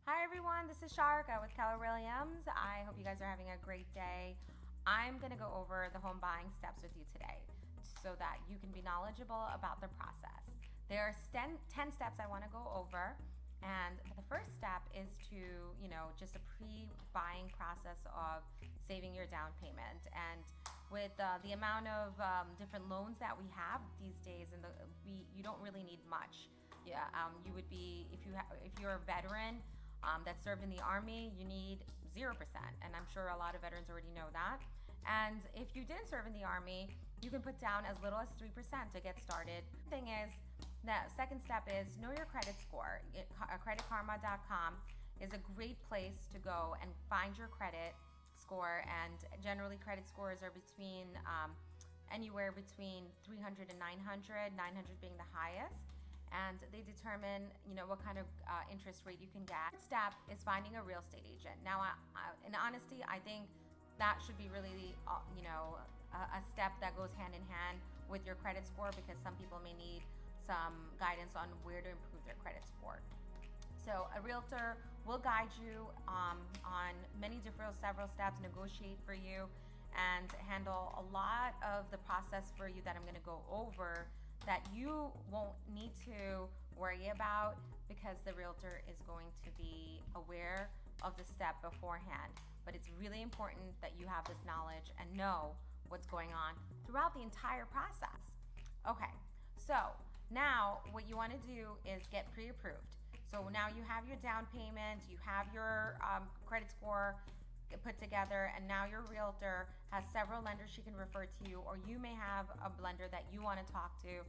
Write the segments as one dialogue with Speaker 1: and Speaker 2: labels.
Speaker 1: Hi everyone, this is Sharka with Keller Williams. I hope you guys are having a great day. I'm going to go over the home buying steps with you today so that you can be knowledgeable about the process. There are 10 steps I want to go over, and the first step is to, just a pre-buying process of saving your down payment. And with the amount of different loans that we have these days, and you don't really need much. Yeah, you would be if you're a veteran that served in the Army, you need 0%. And I'm sure a lot of veterans already know that. And if you didn't serve in the Army, you can put down as little as 3% to get started. The thing is, the second step is know your credit score. Creditkarma.com is a great place to go and find your credit score. And generally, credit scores are between anywhere between 300 and 900, 900 being the highest, and they determine what kind of interest rate you can get. Step is finding a real estate agent. Now, in honesty, I think that should be really a step that goes hand in hand with your credit score, because some people may need some guidance on where to improve their credit score. So a realtor will guide you on several steps, negotiate for you, and handle a lot of the process for you that I'm going to go over that you won't need to worry about, because the realtor is going to be aware of the step beforehand. But it's really important that you have this knowledge and know what's going on throughout the entire process. Okay, so now what you want to do is get pre-approved. So now you have your down payment, you have your credit score put together, and now your realtor has several lenders she can refer to you, or you may have a lender that you want to talk to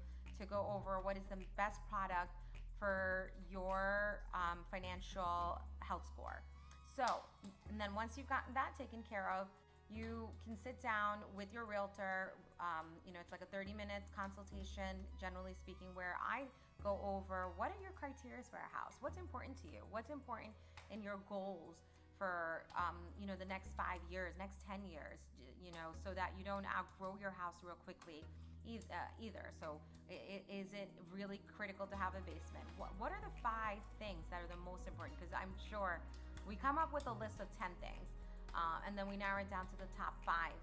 Speaker 1: go over what is the best product for your financial health score. So, and then once you've gotten that taken care of, you can sit down with your realtor. It's like a 30-minute consultation, generally speaking, where I go over what are your criteria for a house, what's important to you, what's important in your goals for the next 5 years, next 10 years, so that you don't outgrow your house real quickly either. So is it really critical to have a basement? What are the 5 things that are the most important? Because I'm sure we come up with a list of 10 things, and then we narrow it down to the top 5.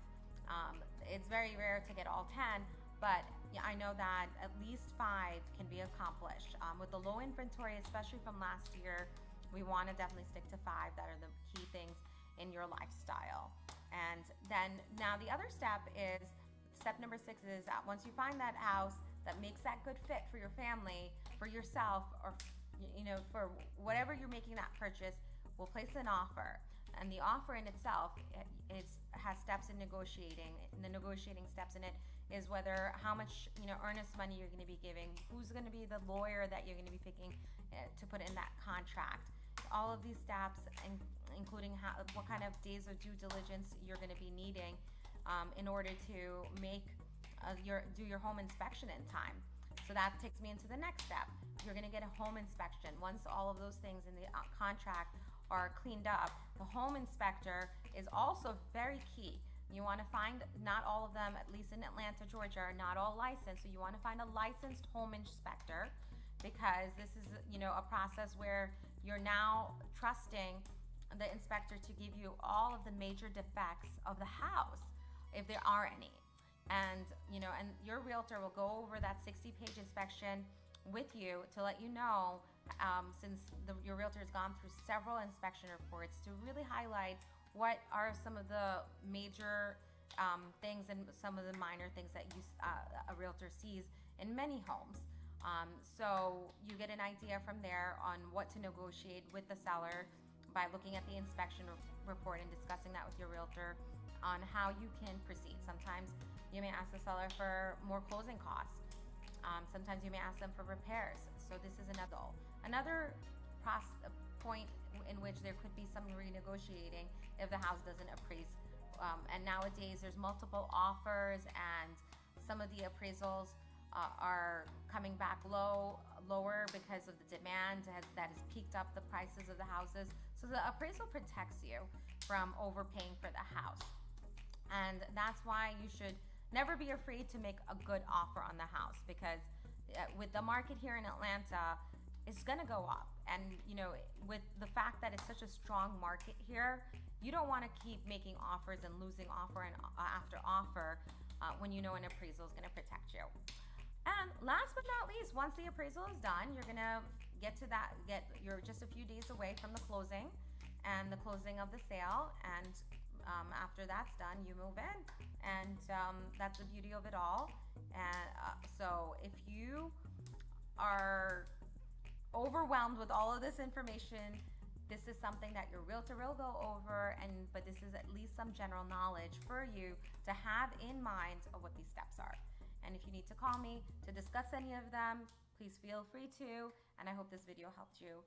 Speaker 1: It's very rare to get all 10, but I know that at least 5 can be accomplished. With the low inventory, especially from last year, we want to definitely stick to 5 that are the key things in your lifestyle. And then now the other step is, step number 6 is that once you find that house that makes that good fit for your family, for yourself, or for whatever you're making that purchase, we'll place an offer. And the offer in itself has steps in negotiating. And the negotiating steps in it is whether how much earnest money you're going to be giving, who's going to be the lawyer that you're going to be picking to put in that contract. All of these steps, including what kind of days of due diligence you're going to be needing in order to do your home inspection in time. So that takes me into the next step. You're going to get a home inspection. Once all of those things in the contract are cleaned up, the home inspector is also very key. You want to find, not all of them, at least in Atlanta, Georgia, are not all licensed. So you want to find a licensed home inspector, because this is a process where you're now trusting the inspector to give you all of the major defects of the house, if there are any. And and your realtor will go over that 60-page inspection with you to let you know, since your realtor has gone through several inspection reports, to really highlight what are some of the major things and some of the minor things that a realtor sees in many homes. So you get an idea from there on what to negotiate with the seller by looking at the inspection report and discussing that with your realtor on how you can proceed. Sometimes you may ask the seller for more closing costs. Sometimes you may ask them for repairs. So this is another point in which there could be some renegotiating if the house doesn't appraise. And nowadays there's multiple offers, and some of the appraisals are coming back lower because of the demand that has peaked up the prices of the houses. So the appraisal protects you from overpaying for the house. And that's why you should never be afraid to make a good offer on the house, because with the market here in Atlanta, it's gonna go up. And you know, with the fact that it's such a strong market here, you don't want to keep making offers and losing offer and after offer when you know an appraisal is gonna protect you. And last but not least, once the appraisal is done, you're gonna you're just a few days away from the closing and the closing of the sale. And after that's done, you move in, and that's the beauty of it all. And so if you are overwhelmed with all of this information, this is something that your realtor will go over, and but this is at least some general knowledge for you to have in mind of what these steps are. And if you need to call me to discuss any of them, please feel free to, and I hope this video helped you